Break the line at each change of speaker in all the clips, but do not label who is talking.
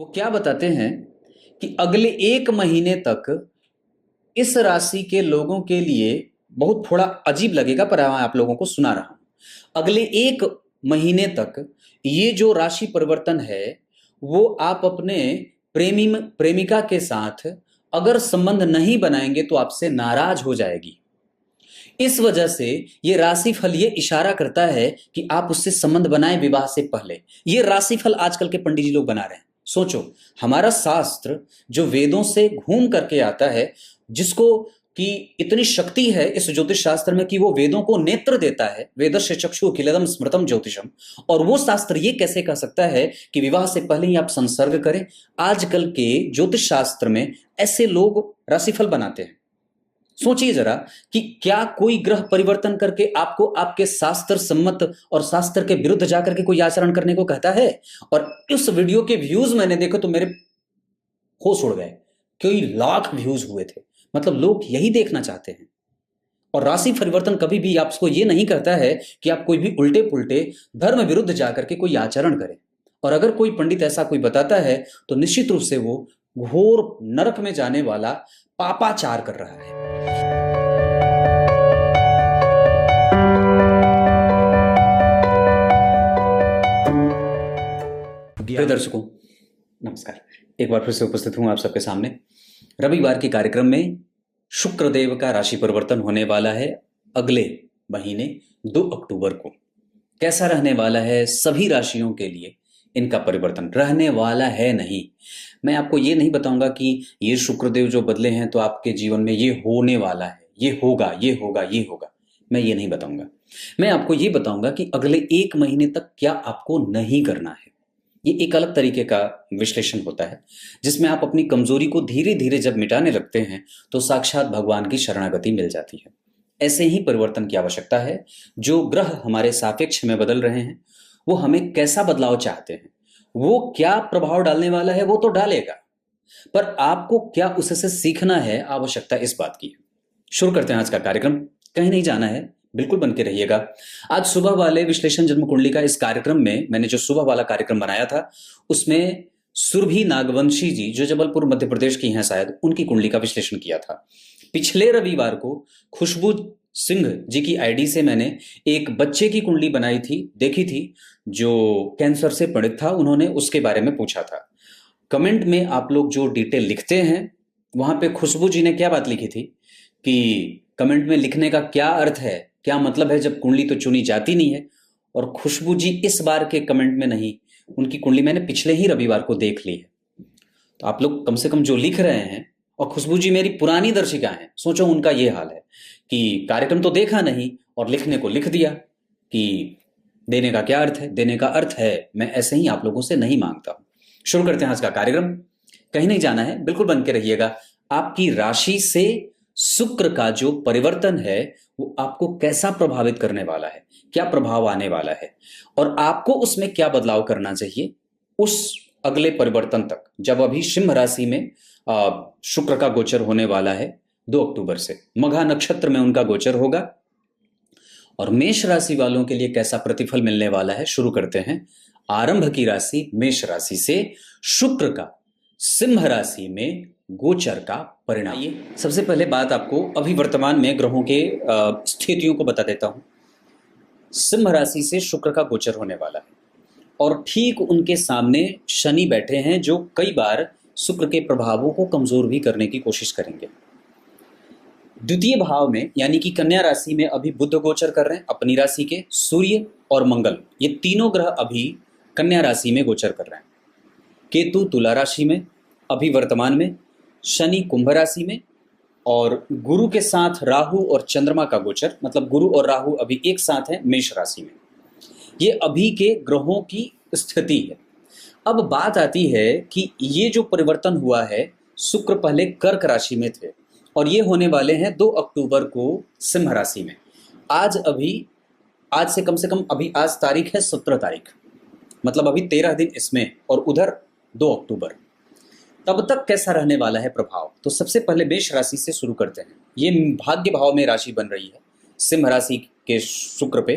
वो क्या बताते हैं कि अगले 1 महीने तक इस राशि के लोगों के लिए बहुत थोड़ा अजीब लगेगा, पर मैं आप लोगों को सुना रहा हूं। अगले 1 महीने तक ये जो राशि परिवर्तन है, वो आप अपने प्रेमिका के साथ अगर संबंध नहीं बनाएंगे तो आपसे नाराज हो जाएगी। इस वजह से ये राशिफल ये इशारा करता है कि आप उससे संबंध बनाएं विवाह से पहले। ये राशिफल आजकल के पंडित जी लोग बना रहे हैं। सोचो, हमारा शास्त्र जो वेदों से घूम करके आता है, जिसको कि इतनी शक्ति है इस ज्योतिष शास्त्र में कि वो वेदों को नेत्र देता है, वेदस्य चक्षु किलदम स्मृतम ज्योतिषम। और वो शास्त्र ये कैसे कह सकता है कि विवाह से पहले ही आप संसर्ग करें? आजकल के ज्योतिष शास्त्र में ऐसे लोग राशिफल बनाते हैं। सोचिए जरा कि क्या कोई ग्रह परिवर्तन करके आपको आपके शास्त्र सम्मत और शास्त्र के विरुद्ध जाकर के कोई आचरण करने को कहता है? और उस वीडियो के व्यूज मैंने देखे तो मेरे होश उड़ गए। कई लाख व्यूज हुए थे। मतलब लोग यही देखना चाहते हैं। और राशि परिवर्तन कभी भी आपको ये नहीं कहता है कि आप कोई भी उल्टे पुल्टे धर्म विरुद्ध जाकर के कोई आचरण करें। और अगर कोई पंडित ऐसा कोई बताता है तो निश्चित रूप से वो घोर नरक में जाने वाला पापाचार कर रहा है। प्रिय दर्शकों, नमस्कार। एक बार फिर से उपस्थित हूं आप सबके सामने। रविवार के कार्यक्रम में शुक्रदेव का राशि परिवर्तन होने वाला है अगले महीने 2 अक्टूबर को। कैसा रहने वाला है सभी राशियों के लिए इनका परिवर्तन रहने वाला है? नहीं, मैं आपको ये नहीं बताऊंगा कि ये शुक्रदेव जो बदले हैं तो आपके जीवन में ये होने वाला है, ये होगा, ये होगा, ये होगा। मैं ये नहीं बताऊंगा। मैं आपको ये बताऊंगा कि अगले 1 महीने तक क्या आपको नहीं करना है। ये एक अलग तरीके का विश्लेषण होता है जिसमें आप अपनी कमजोरी को धीरे धीरे जब मिटाने लगते हैं तो साक्षात भगवान की शरणागति मिल जाती है। ऐसे ही परिवर्तन की आवश्यकता है। जो ग्रह हमारे सापेक्ष में बदल रहे हैं वो हमें कैसा बदलाव चाहते हैं, वो क्या प्रभाव डालने वाला है वो तो डालेगा, पर आपको क्या उससे सीखना है, आवश्यकता इस बात की है। शुरू करते हैं आज का कार्यक्रम। कहीं नहीं जाना है, बिल्कुल बन के रहिएगा। आज सुबह वाले विश्लेषण जन्म कुंडली का इस कार्यक्रम में मैंने जो सुबह वाला कार्यक्रम बनाया था उसमें सुरभि नागवंशी जी जो जबलपुर मध्य प्रदेश की हैं शायद, उनकी कुंडली का विश्लेषण किया था। पिछले रविवार को खुशबू सिंह जी की आईडी से मैंने एक बच्चे की कुंडली बनाई थी, देखी थी, जो कैंसर से पीड़ित था। उन्होंने उसके बारे में पूछा था। कमेंट में आप लोग जो डिटेल लिखते हैं, वहां पे खुशबू जी ने क्या बात लिखी थी कि कमेंट में लिखने का क्या अर्थ है, क्या मतलब है जब कुंडली तो चुनी जाती नहीं है। और खुशबू जी इस बार के कमेंट में नहीं, उनकी कुंडली मैंने पिछले ही रविवार को देख ली है। तो आप लोग कम से कम जो लिख रहे हैं, और खुशबू जी मेरी पुरानी दर्शिका हैं, सोचो उनका ये हाल है कि कार्यक्रम तो देखा नहीं और लिखने को लिख दिया कि देने का क्या अर्थ है। देने का अर्थ है मैं ऐसे ही आप लोगों से नहीं मांगता। शुरू करते हैं आज का कार्यक्रम। कहीं नहीं जाना है, बिल्कुल बन के रहिएगा। आपकी राशि से शुक्र का जो परिवर्तन है वो आपको कैसा प्रभावित करने वाला है, क्या प्रभाव आने वाला है, और आपको उसमें क्या बदलाव करना चाहिए उस अगले परिवर्तन तक, जब अभी सिंह राशि में शुक्र का गोचर होने वाला है 2 अक्टूबर से। मघा नक्षत्र में उनका गोचर होगा। और मेष राशि वालों के लिए कैसा प्रतिफल मिलने वाला है, शुरू करते हैं। आरंभ की राशि मेष राशि से शुक्र का सिंह राशि में गोचर का परिणाम। सबसे पहले बात आपको अभी वर्तमान में ग्रहों के स्थितियों को बता देता हूं। सिंह राशि से शुक्र का गोचर होने वाला है और ठीक उनके सामने शनि बैठे हैं जो कई बार शुक्र के प्रभावों को कमजोर भी करने की कोशिश करेंगे। द्वितीय भाव में यानी कि कन्या राशि में अभी बुध गोचर कर रहे हैं, अपनी राशि के सूर्य और मंगल, ये तीनों ग्रह अभी कन्या राशि में गोचर कर रहे हैं। केतु तुला राशि में अभी वर्तमान में, शनि कुंभ राशि में, और गुरु के साथ राहु और चंद्रमा का गोचर, मतलब गुरु और राहु अभी एक साथ है मेष राशि में। ये अभी के ग्रहों की स्थिति है। अब बात आती है कि ये जो परिवर्तन हुआ है, शुक्र पहले कर्क राशि में थे और ये होने वाले हैं 2 अक्टूबर को सिंह राशि में। आज से कम अभी आज तारीख है 17 तारीख, मतलब अभी 13 दिन इसमें, और उधर 2 अक्टूबर। तब तक कैसा रहने वाला है प्रभाव, तो सबसे पहले मेष राशि से शुरू करते हैं। ये भाग्य भाव में राशि बन रही है सिंह राशि के शुक्र पे।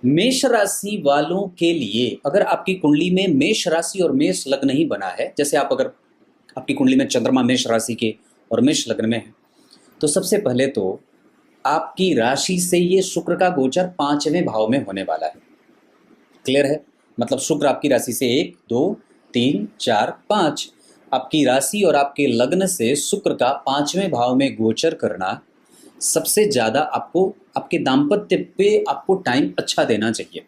मेष राशि वालों के लिए अगर आपकी कुंडली में मेष राशि और मेष लग्न ही बना है, जैसे आप अगर आपकी कुंडली में चंद्रमा मेष राशि के और मेष लग्न में है, तो सबसे पहले तो आपकी राशि से ये शुक्र का गोचर 5वें भाव में होने वाला है। क्लियर है? मतलब शुक्र आपकी राशि से 1 2 3 4 5, आपकी राशि और आपके लग्न से शुक्र का 5वें भाव में गोचर करना सबसे ज़्यादा आपको आपके दाम्पत्य पे आपको टाइम अच्छा देना चाहिए,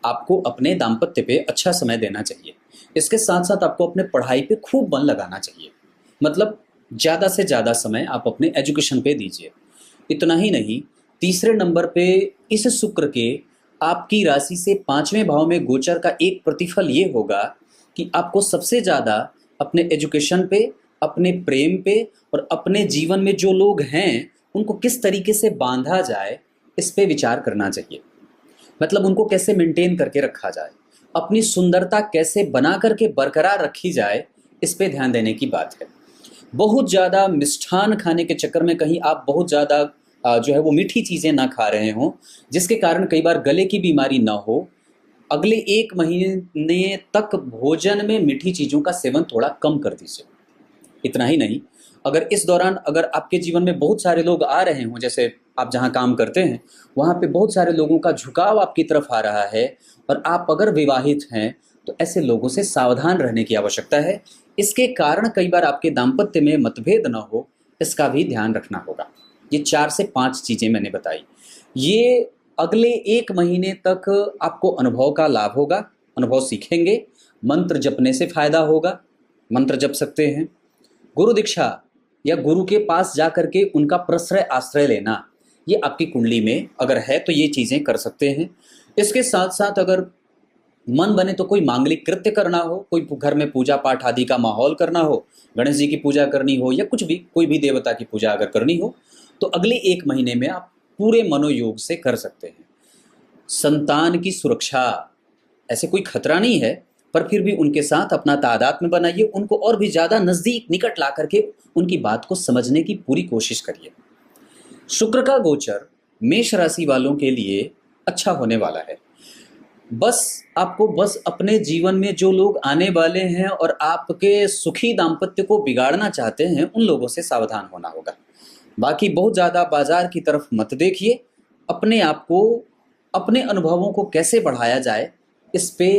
आपको अपने दाम्पत्य पे अच्छा समय देना चाहिए। इसके साथ साथ आपको अपने पढ़ाई पे खूब मन लगाना चाहिए, मतलब ज़्यादा से ज़्यादा समय आप अपने एजुकेशन पे दीजिए। इतना ही नहीं, तीसरे नंबर पे इस शुक्र के आपकी राशि से 5वें भाव में गोचर का एक प्रतिफल ये होगा कि आपको सबसे ज़्यादा अपने एजुकेशन पे, अपने प्रेम पे और अपने जीवन में जो लोग हैं उनको किस तरीके से बांधा जाए इस पे विचार करना चाहिए। मतलब उनको कैसे मेंटेन करके रखा जाए, अपनी सुंदरता कैसे बना करके बरकरार रखी जाए, इस पे ध्यान देने की बात है। बहुत ज़्यादा मिष्ठान खाने के चक्कर में कहीं आप बहुत ज़्यादा जो है वो मीठी चीज़ें ना खा रहे हों, जिसके कारण कई बार गले की बीमारी ना हो। अगले 1 महीने तक भोजन में मीठी चीज़ों का सेवन थोड़ा कम कर दीजिए। इतना ही नहीं, अगर इस दौरान अगर आपके जीवन में बहुत सारे लोग आ रहे हों, जैसे आप जहाँ काम करते हैं वहाँ पे बहुत सारे लोगों का झुकाव आपकी तरफ आ रहा है और आप अगर विवाहित हैं तो ऐसे लोगों से सावधान रहने की आवश्यकता है। इसके कारण कई बार आपके दाम्पत्य में मतभेद न हो, इसका भी ध्यान रखना होगा। ये 4 से 5 चीज़ें मैंने बताई, ये अगले 1 महीने तक आपको अनुभव का लाभ होगा, अनुभव सीखेंगे। मंत्र जपने से फायदा होगा, मंत्र जप सकते हैं। गुरु दीक्षा या गुरु के पास जा करके उनका प्रश्रय आश्रय लेना, ये आपकी कुंडली में अगर है तो ये चीज़ें कर सकते हैं। इसके साथ साथ अगर मन बने तो कोई मांगलिक कृत्य करना हो, कोई घर में पूजा पाठ आदि का माहौल करना हो, गणेश जी की पूजा करनी हो या कुछ भी कोई भी देवता की पूजा अगर करनी हो, तो अगले 1 महीने में आप पूरे मनोयोग से कर सकते हैं। संतान की सुरक्षा, ऐसे कोई खतरा नहीं है, पर फिर भी उनके साथ अपना तादात्म्य बनाइए, उनको और भी ज़्यादा नज़दीक निकट ला करके उनकी बात को समझने की पूरी कोशिश करिए। शुक्र का गोचर मेष राशि वालों के लिए अच्छा होने वाला है। बस अपने जीवन में जो लोग आने वाले हैं और आपके सुखी दाम्पत्य को बिगाड़ना चाहते हैं, उन लोगों से सावधान होना होगा। बाकी बहुत ज़्यादा बाजार की तरफ मत देखिए, अपने आप को, अपने अनुभवों को कैसे बढ़ाया जाए इस पे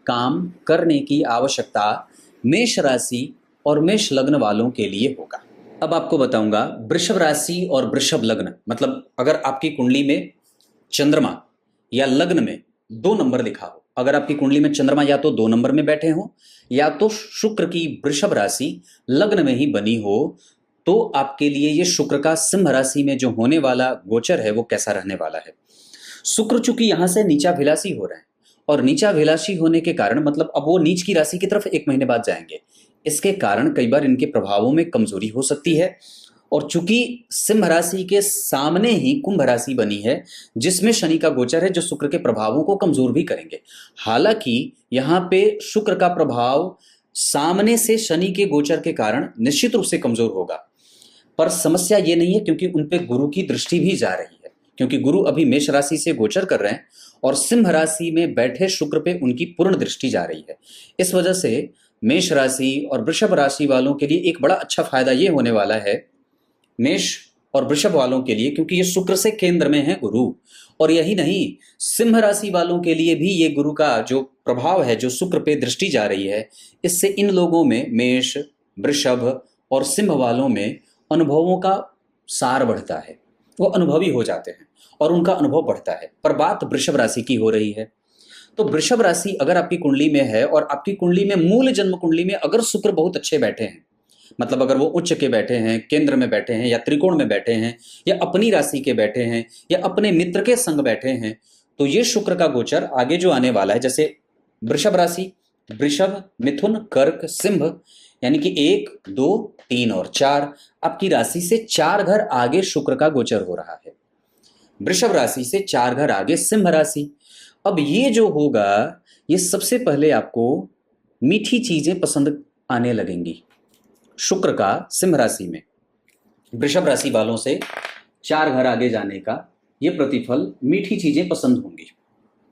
काम करने की आवश्यकता मेष राशि और मेष लग्न वालों के लिए होगा। अब आपको बताऊंगा वृषभ राशि और वृषभ लग्न, मतलब अगर आपकी कुंडली में चंद्रमा या लग्न में 2 नंबर लिखा हो, अगर आपकी कुंडली में चंद्रमा या तो 2 नंबर में बैठे हो या तो शुक्र की वृषभ राशि लग्न में ही बनी हो, तो आपके लिए ये शुक्र का सिंह राशि में जो होने वाला गोचर है वो कैसा रहने वाला है। शुक्र चूंकि यहाँ से नीचाभिलाषी हो रहे हैं और नीचाभिलाषी होने के कारण मतलब अब वो नीच की राशि की तरफ 1 महीने बाद जाएंगे, इसके कारण कई बार इनके प्रभावों में कमजोरी हो सकती है। और चूंकि सिंह राशि के सामने ही कुंभ राशि बनी है जिसमें शनि का गोचर है, जो शुक्र के प्रभावों को कमजोर भी करेंगे। हालांकि यहाँ पे शुक्र का प्रभाव सामने से शनि के गोचर के कारण निश्चित रूप से कमजोर होगा, पर समस्या ये नहीं है क्योंकि उन पे गुरु की दृष्टि भी जा रही है, क्योंकि गुरु अभी मेष राशि से गोचर कर रहे हैं और सिंह राशि में बैठे शुक्र पे उनकी पूर्ण दृष्टि जा रही है। इस वजह से मेष राशि और वृषभ राशि वालों के लिए एक बड़ा अच्छा फायदा ये होने वाला है, मेष और वृषभ वालों के लिए, क्योंकि ये शुक्र से केंद्र में है गुरु। और यही नहीं, सिंह राशि वालों के लिए भी ये गुरु का जो प्रभाव है, जो शुक्र पे दृष्टि जा रही है, इससे इन लोगों में, मेष, वृषभ और सिंह वालों में अनुभवों का सार बढ़ता है, वो अनुभवी हो जाते हैं और उनका अनुभव बढ़ता है। पर बात वृषभ राशि की हो रही है, तो वृषभ राशि अगर आपकी कुंडली में है और आपकी कुंडली में मूल जन्म कुंडली में अगर शुक्र बहुत अच्छे बैठे हैं, मतलब अगर वो उच्च के बैठे हैं, केंद्र में बैठे हैं या त्रिकोण में बैठे हैं या अपनी राशि के बैठे हैं या अपने मित्र के संग बैठे हैं, तो ये शुक्र का गोचर आगे जो आने वाला है, जैसे वृषभ राशि, वृषभ, मिथुन, कर्क, सिंह, यानी कि 1 2 3 और 4, आपकी राशि से 4 घर आगे शुक्र का गोचर हो रहा है। वृषभ राशि से 4 घर आगे सिंह राशि। अब ये जो होगा, ये सबसे पहले आपको मीठी चीजें पसंद आने लगेंगी। शुक्र का सिंह राशि में वृषभ राशि वालों से 4 घर आगे जाने का ये प्रतिफल मीठी चीजें पसंद होंगी,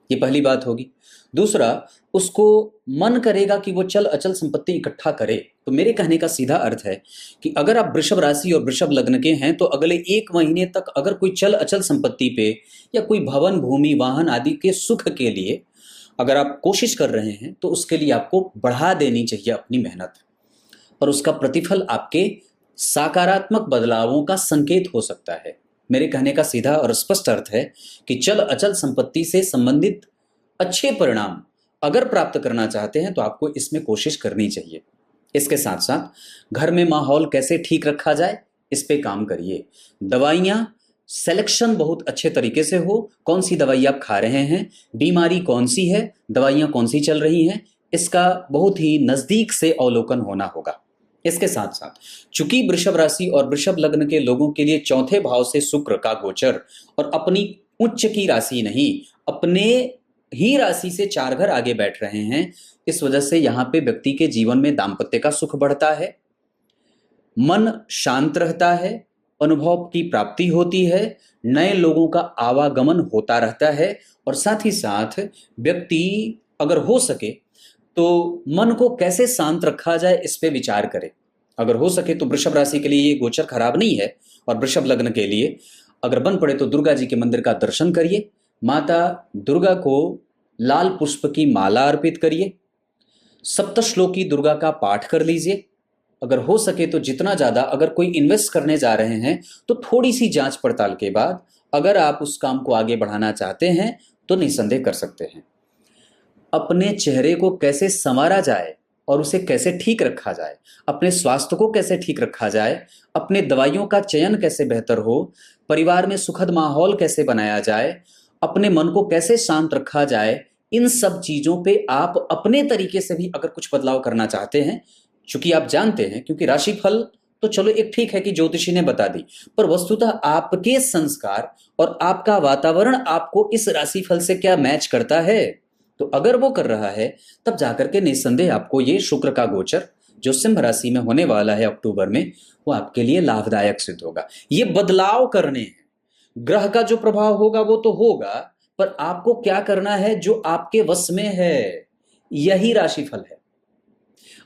ये पहली बात होगी। दूसरा, उसको मन करेगा कि वो चल अचल संपत्ति इकट्ठा करे। तो मेरे कहने का सीधा अर्थ है कि अगर आप वृषभ राशि और वृषभ लग्न के हैं तो अगले 1 महीने तक अगर कोई चल अचल संपत्ति पे या कोई भवन भूमि वाहन आदि के सुख के लिए अगर आप कोशिश कर रहे हैं तो उसके लिए आपको बढ़ा देनी चाहिए अपनी मेहनत, और उसका प्रतिफल आपके सकारात्मक बदलावों का संकेत हो सकता है। मेरे कहने का सीधा और स्पष्ट अर्थ है कि चल अचल संपत्ति से संबंधित अच्छे परिणाम अगर प्राप्त करना चाहते हैं तो आपको इसमें कोशिश करनी चाहिए। इसके साथ साथ घर में माहौल कैसे ठीक रखा जाए इस पे काम करिए। दवाइयाँ सिलेक्शन बहुत अच्छे तरीके से हो, कौन सी दवाई आप खा रहे हैं, बीमारी कौन सी है, दवाइयाँ कौन सी चल रही हैं, इसका बहुत ही नज़दीक से अवलोकन होना होगा। इसके साथ साथ चूंकि वृषभ राशि और वृषभ लग्न के लोगों के लिए चौथे भाव से शुक्र का गोचर और अपनी उच्च की राशि नहीं अपने ही राशि से 4 घर आगे बैठ रहे हैं, इस वजह से यहाँ पे व्यक्ति के जीवन में दाम्पत्य का सुख बढ़ता है, मन शांत रहता है, अनुभव की प्राप्ति होती है, नए लोगों का आवागमन होता रहता है, और साथ ही साथ व्यक्ति अगर हो सके तो मन को कैसे शांत रखा जाए इस पे विचार करे। अगर हो सके तो वृषभ राशि के लिए ये गोचर खराब नहीं है, और वृषभ लग्न के लिए अगर बन पड़े तो दुर्गा जी के मंदिर का दर्शन करिए, माता दुर्गा को लाल पुष्प की माला अर्पित करिए, सप्तश्लोकी दुर्गा का पाठ कर लीजिए। अगर हो सके तो जितना ज़्यादा अगर कोई इन्वेस्ट करने जा रहे हैं तो थोड़ी सी जांच पड़ताल के बाद अगर आप उस काम को आगे बढ़ाना चाहते हैं तो निसंदेह कर सकते हैं। अपने चेहरे को कैसे संवारा जाए और उसे कैसे ठीक रखा जाए, अपने स्वास्थ्य को कैसे ठीक रखा जाए, अपने दवाइयों का चयन कैसे बेहतर हो, परिवार में सुखद माहौल कैसे बनाया जाए, अपने मन को कैसे शांत रखा जाए, इन सब चीज़ों पे आप अपने तरीके से भी अगर कुछ बदलाव करना चाहते हैं, चूंकि आप जानते हैं, क्योंकि राशिफल तो चलो एक ठीक है कि ज्योतिषी ने बता दी, पर वस्तुतः आपके संस्कार और आपका वातावरण आपको इस राशिफल से क्या मैच करता है, तो अगर वो कर रहा है तब जाकर के निस्संदेह आपको ये शुक्र का गोचर जो सिंह राशि में होने वाला है अक्टूबर में, वो आपके लिए लाभदायक सिद्ध होगा। ये बदलाव करने हैं, ग्रह का जो प्रभाव होगा वो तो होगा, पर आपको क्या करना है जो आपके वश में है, यही राशिफल है।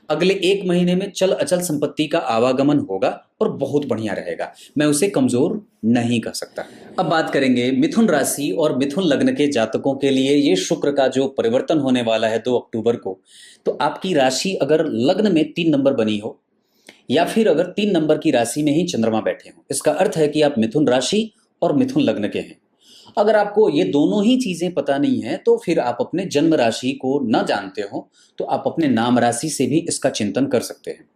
अगले 1 महीने में चल अचल संपत्ति का आवागमन होगा और बहुत बढ़िया रहेगा, मैं उसे कमजोर नहीं कर सकता। अब बात करेंगे मिथुन राशि और मिथुन लग्न के जातकों के लिए ये शुक्र का जो परिवर्तन होने वाला है 2 अक्टूबर को, तो आपकी राशि अगर लग्न में 3 नंबर बनी हो या फिर अगर 3 नंबर की राशि में ही चंद्रमा बैठे हो, इसका अर्थ है कि आप मिथुन राशि और मिथुन लग्न के हैं। अगर आपको ये दोनों ही चीजें पता नहीं है तो फिर आप अपने जन्म राशि को न जानते हो तो आप अपने नाम राशि से भी इसका चिंतन कर सकते हैं।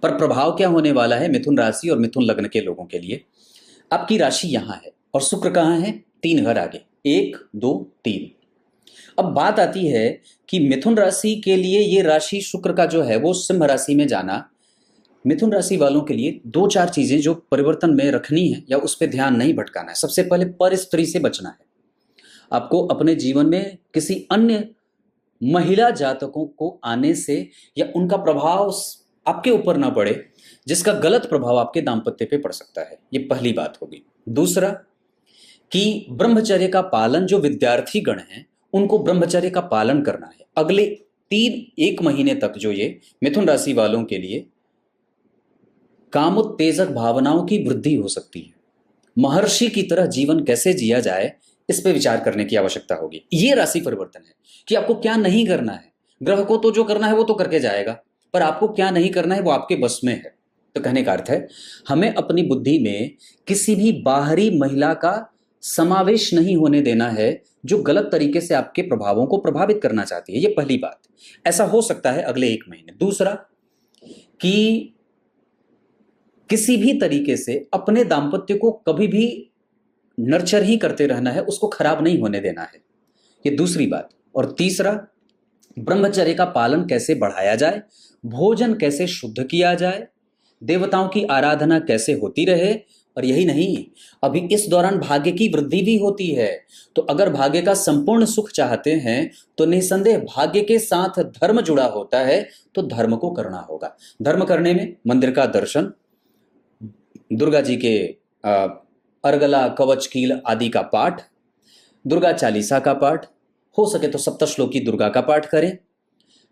पर प्रभाव क्या होने वाला है मिथुन राशि और मिथुन लग्न के लोगों के लिए, आपकी राशि यहाँ है और शुक्र कहाँ है, 3 घर आगे, 1 2 3। अब बात आती है कि मिथुन राशि के लिए ये राशि शुक्र का जो है वो सिंह राशि में जाना, मिथुन राशि वालों के लिए 2-4 चीजें जो परिवर्तन में रखनी है या उस पर ध्यान नहीं भटकाना है। सबसे पहले पर स्त्री से बचना है। आपको अपने जीवन में किसी अन्य महिला जातकों को आने से या उनका प्रभाव आपके ऊपर ना पड़े जिसका गलत प्रभाव आपके दाम्पत्य पे पड़ सकता है, ये पहली बात होगी। दूसरा कि ब्रह्मचर्य का पालन, जो विद्यार्थी गण हैं उनको ब्रह्मचर्य का पालन करना है। अगले 1 महीने तक जो ये मिथुन राशि वालों के लिए कामोत्तेजक भावनाओं की वृद्धि हो सकती है। महर्षि की तरह जीवन कैसे जिया जाए इस पे विचार करने की आवश्यकता होगी। ये राशि परिवर्तन है कि आपको क्या नहीं करना है। ग्रह को तो जो करना है वो तो करके जाएगा, पर आपको क्या नहीं करना है वो आपके बस में है। तो कहने का अर्थ है हमें अपनी बुद्धि में किसी भी बाहरी महिला का समावेश नहीं होने देना है जो गलत तरीके से आपके प्रभावों को प्रभावित करना चाहती है। ये पहली बात, ऐसा हो सकता है अगले 1 महीने। दूसरा कि किसी भी तरीके से अपने दाम्पत्य को कभी भी नर्चर ही करते रहना है, उसको खराब नहीं होने देना है, ये दूसरी बात। और तीसरा, ब्रह्मचर्य का पालन कैसे बढ़ाया जाए, भोजन कैसे शुद्ध किया जाए, देवताओं की आराधना कैसे होती रहे। और यही नहीं, अभी इस दौरान भाग्य की वृद्धि भी होती है, तो अगर भाग्य का संपूर्ण सुख चाहते हैं तो निसंदेह भाग्य के साथ धर्म जुड़ा होता है, तो धर्म को करना होगा। धर्म करने में मंदिर का दर्शन, दुर्गा जी के अर्गला, कवच, कील आदि का पाठ, दुर्गा चालीसा का पाठ, हो सके तो सप्तश्लोकी दुर्गा का पाठ करें,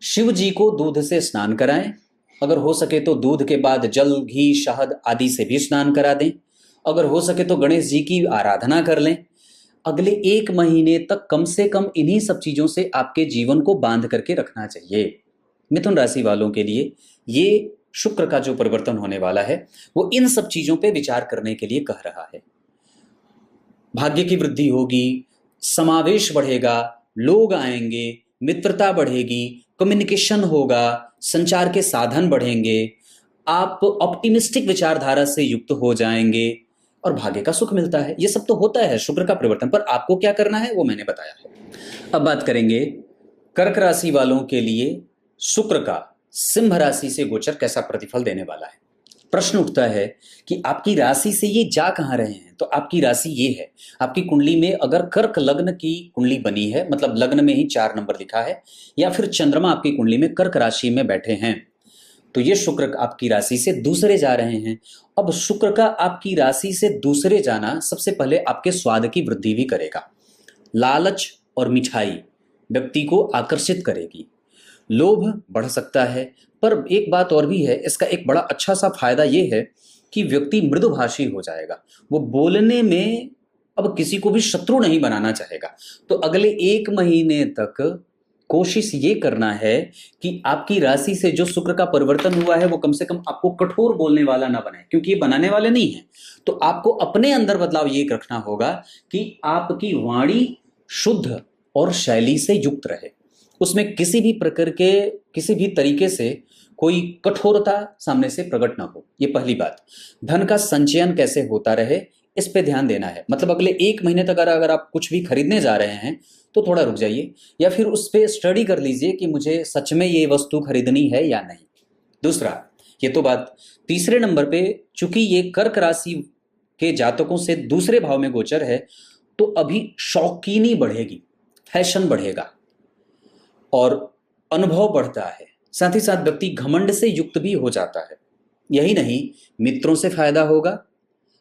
शिव जी को दूध से स्नान कराएं, अगर हो सके तो दूध के बाद जल, घी, शहद आदि से भी स्नान करा दें, अगर हो सके तो गणेश जी की आराधना कर लें। अगले 1 महीने तक कम से कम इन्हीं सब चीजों से आपके जीवन को बांध करके रखना चाहिए। मिथुन राशि वालों के लिए ये शुक्र का जो परिवर्तन होने वाला है वो इन सब चीजों पे विचार करने के लिए कह रहा है। भाग्य की वृद्धि होगी, समावेश बढ़ेगा, लोग आएंगे, मित्रता बढ़ेगी, कम्युनिकेशन होगा, संचार के साधन बढ़ेंगे, आप ऑप्टिमिस्टिक विचारधारा से युक्त हो जाएंगे और भाग्य का सुख मिलता है। ये सब तो होता है शुक्र का परिवर्तन, पर आपको क्या करना है वो मैंने बताया है। अब बात करेंगे कर्क राशि वालों के लिए शुक्र का सिंह राशि से गोचर कैसा प्रतिफल देने वाला है। प्रश्न उठता है कि आपकी राशि से ये जा कहाँ रहे हैं, तो आपकी राशि ये है, आपकी कुंडली में अगर कर्क लग्न की कुंडली बनी है, मतलब लग्न में ही 4 नंबर लिखा है, या फिर चंद्रमा आपकी कुंडली में कर्क राशि में बैठे हैं, तो ये शुक्र आपकी राशि से दूसरे जा रहे हैं। अब शुक्र का आपकी राशि से दूसरे जाना सबसे पहले आपके स्वाद की वृद्धि भी करेगा। लालच और मिठाई व्यक्ति को आकर्षित करेगी, लोभ बढ़ सकता है, पर एक बात और भी है, इसका एक बड़ा अच्छा सा फायदा ये है कि व्यक्ति मृदुभाषी हो जाएगा, वो बोलने में अब किसी को भी शत्रु नहीं बनाना चाहेगा। तो अगले 1 महीने तक कोशिश ये करना है कि आपकी राशि से जो शुक्र का परिवर्तन हुआ है वो कम से कम आपको कठोर बोलने वाला ना बनाए, क्योंकि ये बनाने वाले नहीं है। तो आपको अपने अंदर बदलाव ये रखना होगा कि आपकी वाणी शुद्ध और शैली से युक्त रहे, उसमें किसी भी प्रकार के किसी भी तरीके से कोई कठोरता सामने से प्रकट ना हो। ये पहली बात। धन का संचयन कैसे होता रहे इस पे ध्यान देना है, मतलब अगले 1 महीने तक अगर आप कुछ भी खरीदने जा रहे हैं तो थोड़ा रुक जाइए, या फिर उस पर स्टडी कर लीजिए कि मुझे सच में ये वस्तु खरीदनी है या नहीं। दूसरा, ये तो बात। तीसरे नंबर पे चूंकि ये कर्क राशि के जातकों से दूसरे भाव में गोचर है, तो अभी शौकीनी बढ़ेगी, फैशन बढ़ेगा और अनुभव बढ़ता है, साथ ही साथ व्यक्ति घमंड से युक्त भी हो जाता है। यही नहीं, मित्रों से फायदा होगा,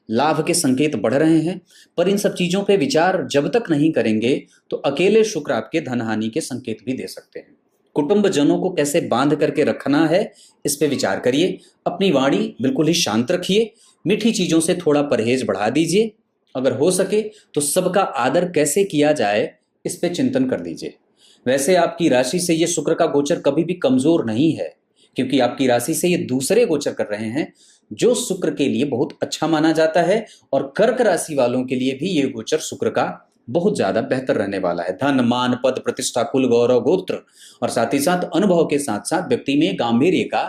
लाभ के संकेत बढ़ रहे हैं, पर इन सब चीजों पे विचार जब तक नहीं करेंगे तो अकेले शुक्र आपके धन हानि के संकेत भी दे सकते हैं। कुटुंब जनों को कैसे बांध करके रखना है इस पे विचार करिए। अपनी वाणी बिल्कुल ही शांत रखिए, मीठी चीजों से थोड़ा परहेज बढ़ा दीजिए, अगर हो सके तो सबका आदर कैसे किया जाए इस पे चिंतन कर लीजिए। वैसे आपकी राशि से ये शुक्र का गोचर कभी भी कमजोर नहीं है, क्योंकि आपकी राशि से ये दूसरे गोचर कर रहे हैं, जो शुक्र के लिए बहुत अच्छा माना जाता है, और कर्क राशि वालों के लिए भी ये गोचर शुक्र का बहुत ज्यादा बेहतर रहने वाला है। धन, मान, पद, प्रतिष्ठा, कुल, गौरव, गोत्र और साथ ही साथ अनुभव के साथ साथ व्यक्ति में गांभीर्य का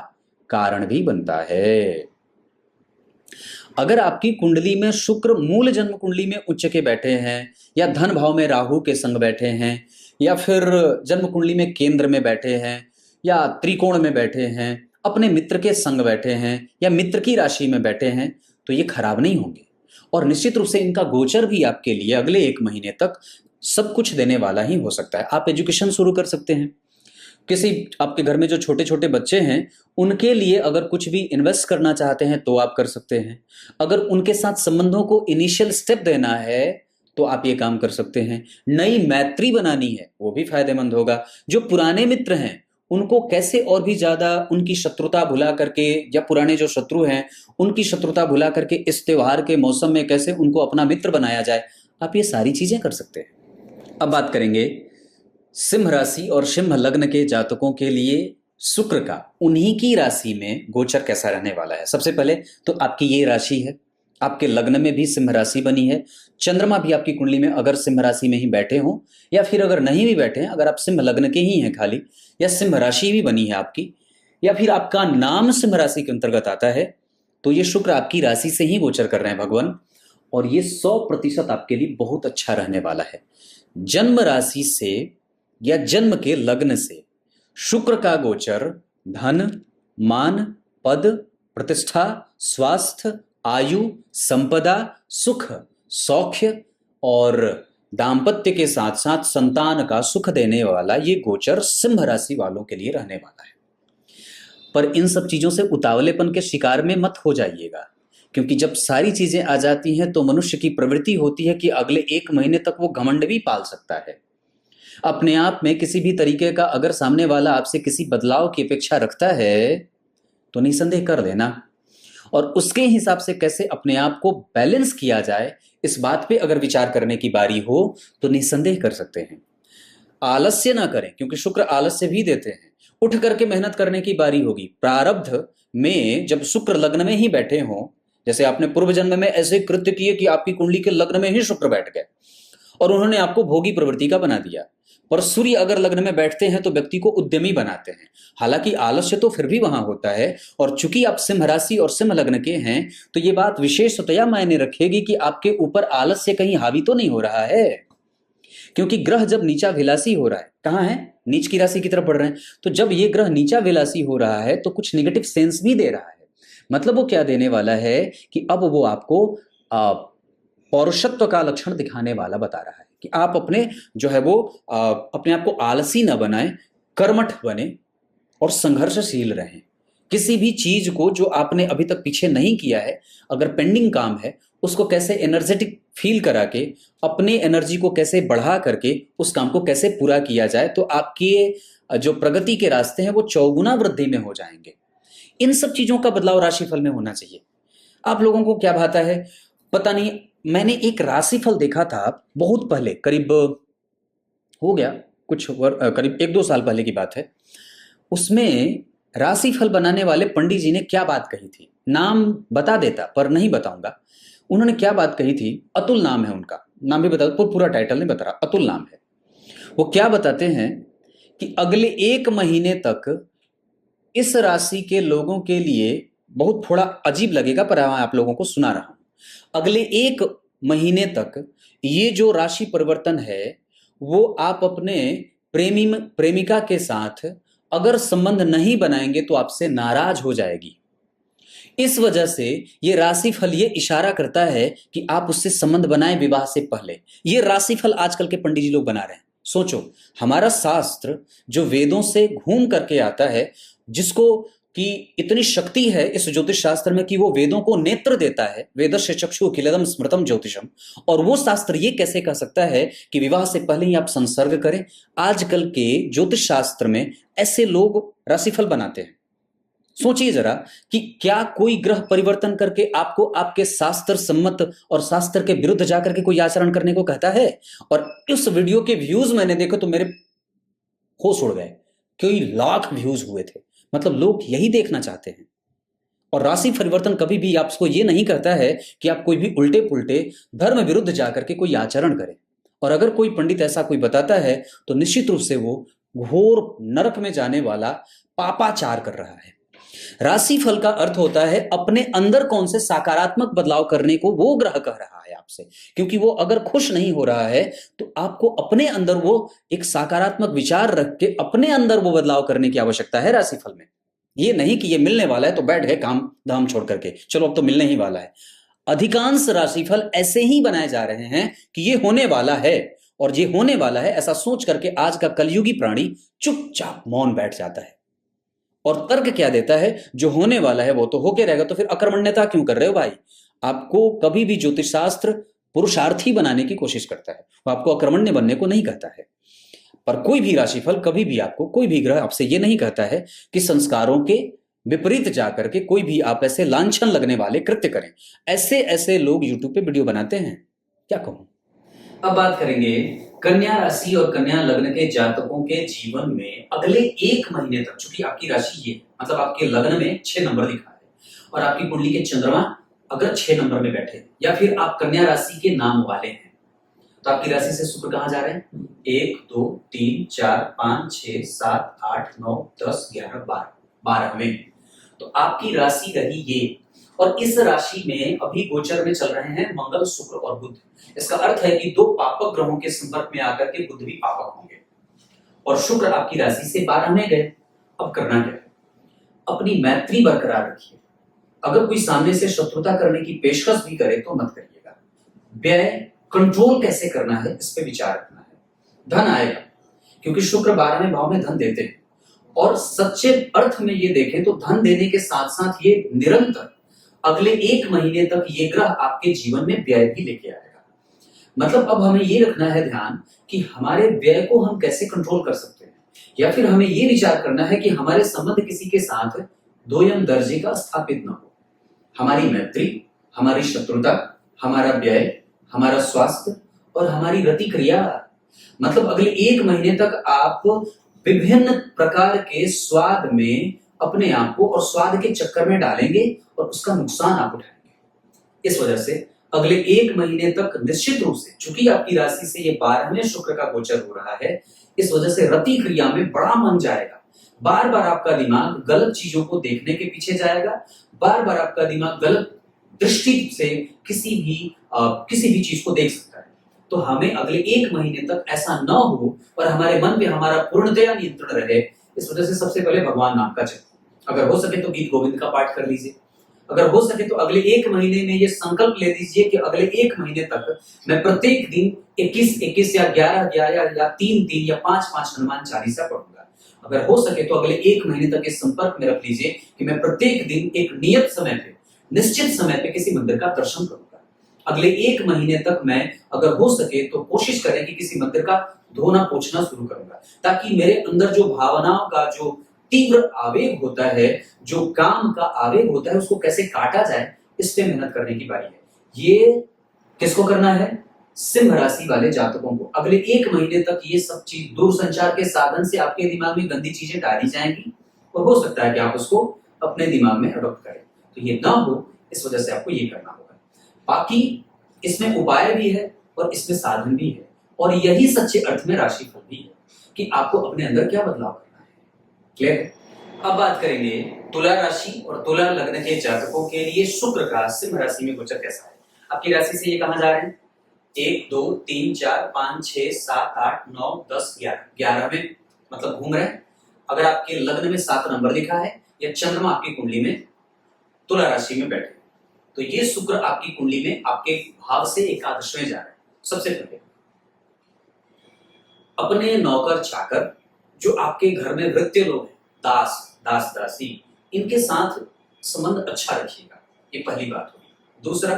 कारण भी बनता है। अगर आपकी कुंडली में शुक्र मूल जन्म कुंडली में उच्च के बैठे हैं, या धन भाव में राहु के संग बैठे हैं, या फिर जन्म कुंडली में केंद्र में बैठे हैं, या त्रिकोण में बैठे हैं, अपने मित्र के संग बैठे हैं, या मित्र की राशि में बैठे हैं, तो ये खराब नहीं होंगे। और निश्चित रूप से इनका गोचर भी आपके लिए अगले 1 महीने तक सब कुछ देने वाला ही हो सकता है। आप एजुकेशन शुरू कर सकते हैं, किसी आपके घर में जो छोटे छोटे बच्चे हैं उनके लिए अगर कुछ भी इन्वेस्ट करना चाहते हैं तो आप कर सकते हैं। अगर उनके साथ संबंधों को इनिशियल स्टेप देना है तो आप ये काम कर सकते हैं। नई मैत्री बनानी है वो भी फायदेमंद होगा। जो पुराने मित्र हैं उनको कैसे और भी ज्यादा उनकी शत्रुता भुला करके, या पुराने जो शत्रु हैं उनकी शत्रुता भुला करके इस त्योहार के मौसम में कैसे उनको अपना मित्र बनाया जाए, आप ये सारी चीजें कर सकते हैं। अब बात करेंगे सिंह राशि और सिंह लग्न के जातकों के लिए शुक्र का उन्हीं की राशि में गोचर कैसा रहने वाला है। सबसे पहले तो आपकी ये राशि है, आपके लग्न में भी सिंह राशि बनी है, चंद्रमा भी आपकी कुंडली में अगर सिंह राशि में ही बैठे हों, या फिर अगर नहीं भी बैठे हैं, अगर आप सिंह लग्न के ही हैं खाली, या सिंह राशि भी बनी है आपकी, या फिर आपका नाम सिंह राशि के अंतर्गत आता है, तो ये शुक्र आपकी राशि से ही गोचर कर रहे हैं भगवान, और ये 100% आपके लिए बहुत अच्छा रहने वाला है। जन्म राशि से या जन्म के लग्न से शुक्र का गोचर धन, मान, पद, प्रतिष्ठा, स्वास्थ्य, आयु, संपदा, सुख, सौख्य और दाम्पत्य के साथ साथ संतान का सुख देने वाला ये गोचर सिंह राशि वालों के लिए रहने वाला है। पर इन सब चीजों से उतावलेपन के शिकार में मत हो जाइएगा, क्योंकि जब सारी चीजें आ जाती हैं तो मनुष्य की प्रवृत्ति होती है कि अगले 1 महीने तक वो घमंड भी पाल सकता है अपने आप में। किसी भी तरीके का अगर सामने वाला आपसे किसी बदलाव की अपेक्षा रखता है तो निसंदेह कर लेना, और उसके हिसाब से कैसे अपने आप को बैलेंस किया जाए इस बात पे अगर विचार करने की बारी हो तो निसंदेह कर सकते हैं। आलस्य ना करें, क्योंकि शुक्र आलस्य भी देते हैं। उठ करके मेहनत करने की बारी होगी। प्रारब्ध में जब शुक्र लग्न में ही बैठे हों, जैसे आपने पूर्व जन्म में ऐसे कृत्य किए कि आपकी कुंडली के लग्न में ही शुक्र बैठ गए और उन्होंने आपको भोगी प्रवृत्ति का बना दिया। पर सूर्य अगर लग्न में बैठते हैं तो व्यक्ति को उद्यमी बनाते हैं। हालांकि आलस्य तो फिर भी वहां होता है, और चूंकि आप सिंह राशि और सिंह लग्न के हैं तो ये बात विशेषतया मायने रखेगी कि आपके ऊपर आलस्य कहीं हावी तो नहीं हो रहा है। क्योंकि ग्रह जब नीचा विलासी हो रहा है, कहाँ है, नीच की राशि की तरफ बढ़ रहे हैं, तो जब ये ग्रह नीचा विलासी हो रहा है तो कुछ निगेटिव सेंस भी दे रहा है। मतलब वो क्या देने वाला है कि अब वो आपको पौरुषत्व का लक्षण दिखाने वाला बता रहा है कि आप अपने जो है वो अपने आप को आलसी न बनाएं, कर्मठ बने और संघर्षशील रहें। किसी भी चीज को जो आपने अभी तक पीछे नहीं किया है, अगर पेंडिंग काम है, उसको कैसे एनर्जेटिक फील करा के अपने एनर्जी को कैसे बढ़ा करके उस काम को कैसे पूरा किया जाए, तो आपके जो प्रगति के रास्ते हैं वो चौगुना वृद्धि में हो जाएंगे। इन सब चीजों का बदलाव राशिफल में होना चाहिए। आप लोगों को क्या भाता है पता नहीं। मैंने एक राशिफल देखा था बहुत पहले, करीब हो गया करीब 1-2 साल पहले की बात है। उसमें राशिफल बनाने वाले पंडित जी ने क्या बात कही थी, नाम बता देता पर नहीं बताऊंगा। उन्होंने क्या बात कही थी, अतुल नाम है उनका, नाम भी बता, पूरा टाइटल नहीं बता रहा, अतुल नाम है। वो क्या बताते हैं कि अगले 1 महीने तक इस राशि के लोगों के लिए, बहुत थोड़ा अजीब लगेगा पर मैं आप लोगों को सुना रहा हूं, अगले 1 महीने तक ये जो राशि परिवर्तन है वो आप अपने प्रेमिका के साथ अगर संबंध नहीं बनाएंगे तो आपसे नाराज हो जाएगी। इस वजह से ये राशिफल ये इशारा करता है कि आप उससे संबंध बनाएं विवाह से पहले। ये राशिफल आजकल के पंडित जी लोग बना रहे हैं। सोचो, हमारा शास्त्र जो वेदों से घूम करके आता है, जिसको कि इतनी शक्ति है इस ज्योतिष शास्त्र में कि वो वेदों को नेत्र देता है, वेदस्य चक्षु किलदम स्मृतम ज्योतिषम, और वो शास्त्र ये कैसे कह सकता है कि विवाह से पहले ही आप संसर्ग करें। आजकल के ज्योतिष शास्त्र में ऐसे लोग राशिफल बनाते हैं। सोचिए जरा कि क्या कोई ग्रह परिवर्तन करके आपको आपके शास्त्र सम्मत और शास्त्र के विरुद्ध जाकर के कोई आचरण करने को कहता है। और उस वीडियो के व्यूज मैंने देखो तो मेरे होश उड़ गए, कई लाख व्यूज हुए थे। मतलब लोग यही देखना चाहते हैं। और राशि परिवर्तन कभी भी आपको ये नहीं कहता है कि आप कोई भी उल्टे पुल्टे धर्म विरुद्ध जाकर के कोई आचरण करें। और अगर कोई पंडित ऐसा कोई बताता है तो निश्चित रूप से वो घोर नरक में जाने वाला पापाचार कर रहा है। राशिफल का अर्थ होता है अपने अंदर कौन से सकारात्मक बदलाव करने को वो ग्रह कह रहा है आपसे। क्योंकि वो अगर खुश नहीं हो रहा है तो आपको अपने अंदर वो एक सकारात्मक विचार रख के अपने अंदर वो बदलाव करने की आवश्यकता है राशिफल में। ये नहीं कि ये मिलने वाला है तो बैठ गए काम धाम छोड़ करके, चलो अब तो मिलने ही वाला है। अधिकांश राशिफल ऐसे ही बनाए जा रहे हैं कि ये होने वाला है, और ये होने वाला है ऐसा सोच करके आज का कलयुगी प्राणी चुपचाप मौन बैठ जाता है। और तर्क क्या देता है, जो होने वाला है वो तो होके रहेगा, तो फिर अकर्मण्यता क्यों कर रहे हो भाई। आपको कभी भी ज्योतिष शास्त्र पुरुषार्थी बनाने की कोशिश करता है, वो आपको अकर्मण्य बनने को नहीं कहता है। पर कोई भी राशिफल कभी भी आपको, कोई भी ग्रह आपसे ये नहीं कहता है कि संस्कारों के विपरीत जाकर के कोई भी आप ऐसे लांछन लगने वाले कृत्य करें। ऐसे ऐसे लोग यूट्यूब पे वीडियो बनाते हैं, क्या कहूं। अब बात करेंगे कन्या राशि और कन्या लग्न के जातकों के जीवन में अगले 1 महीने तक। चूंकि आपकी राशि ये मतलब आपके लग्न में 6 नंबर लिखा है और आपकी कुंडली के चंद्रमा अगर 6 नंबर में बैठे या फिर आप कन्या राशि के नाम वाले हैं तो आपकी राशि से शुक्र कहां जा रहे हैं, 1 2 3 4 5 6 7 8 9 10 11 12 में। तो आपकी राशि रही ये, और इस राशि में अभी गोचर में चल रहे हैं मंगल शुक्र और बुध। इसका अर्थ है कि 2 पापक ग्रहों के संपर्क में आकर के बुध भी पापक होंगे और शुक्र आपकी राशि से 12 में गए। अब करना क्या है, अपनी मैत्री बरकरार रखिए। अगर कोई सामने से शत्रुता करने की पेशकश भी करे तो मत करिएगा। व्यय कंट्रोल कैसे करना है इस पे विचार रखना है। धन आएगा क्योंकि शुक्र 12वें भाव में धन देते हैं, और सच्चे अर्थ में ये देखें तो धन देने के साथ साथ ये निरंतर अगले 1 महीने तक ये ग्रह आपके जीवन में व्यय भी लेके आएगा। मतलब अब हमें ये रखना है ध्यान कि हमारे व्यय को हम कैसे कंट्रोल कर सकते हैं, या फिर हमें ये विचार करना है कि हमारे संबंध किसी के साथ दोयम दर्जे का स्थापित न हो। हमारी मैत्री, हमारी शत्रुता, हमारा व्यय, हमारा स्वास्थ्य और हमारी रतिक्रिया, मतलब अगले 1 महीने तक आप विभिन्न प्रकार के स्वाद में अपने आप को और स्वाद के चक्कर में डालेंगे और उसका नुकसान आप उठाएंगे। इस वजह से अगले 1 महीने तक निश्चित रूप से, चूंकि आपकी राशि से ये 12वें शुक्र का गोचर हो रहा है, इस वजह से रति क्रिया में बड़ा मन जाएगा। बार बार आपका दिमाग गलत चीजों को देखने के पीछे जाएगा, बार बार आपका दिमाग गलत दृष्टि से किसी भी चीज को देख सकता है। तो हमें अगले 1 महीने तक ऐसा न हो और हमारे मन पे हमारा पूर्णतया नियंत्रण रहे। इस वजह से सबसे पहले भगवान नाम का जप, अगर हो सके तो गीत गोविंद का पाठ कर लीजिए। अगर हो सके तो अगले 1 महीने में ये संकल्प ले लीजिए कि अगले 1 महीने तक मैं प्रत्येक दिन 21-21 या 11-11 या 3-3 या 5-5 हनुमान चालीसा पढ़ूंगा। अगर हो सके तो अगले 1 महीने तक इस संपर्क में रख लीजिए कि मैं प्रत्येक दिन एक नियत समय पे, निश्चित समय पे किसी मंदिर का दर्शन करूंगा। अगले 1 महीने तक मैं, अगर हो सके तो कोशिश करें कि किसी मंदिर का धोना पोछना शुरू करूंगा, ताकि मेरे अंदर जो भावनाओं का जो तीव्र आवेग होता है, जो काम का आवेग होता है, उसको कैसे काटा जाए, इस पे मेहनत करने की बारी है। ये किसको करना है? सिंह राशि वाले जातकों को। अगले 1 महीने तक ये सब चीज दूरसंचार के साधन से आपके दिमाग में गंदी चीजें डाली जाएंगी और हो सकता है कि आप उसको अपने दिमाग में अडॉप्ट करें। तो ये ना हो, इस वजह से आपको ये करना होगा। बाकी इसमें उपाय भी है और इसमें साधन भी है, और यही सच्चे अर्थ में राशिफल भी है कि आपको अपने अंदर क्या बदलाव करना है। क्लियर है? अब बात करेंगे तुला राशि और तुला लग्न के जातकों के लिए शुक्र का सिंह राशि में गोचर कैसा है। आपकी राशि से ये कहां जा रहे हैं? 1 2 3 4 5 6 7 8 9 10 11 में मतलब घूम रहे हैं। अगर आपके लग्न में 7 नंबर लिखा है या चंद्रमा आपकी कुंडली में तुला राशि में बैठे, तो ये शुक्र आपकी कुंडली में आपके भाव से एकादश में जा रहा है। सबसे पहले अपने नौकर चाकर जो आपके घर में वृत्य लोग हैं, दास दासी, इनके साथ संबंध अच्छा रखिएगा, ये पहली बात होगी। दूसरा,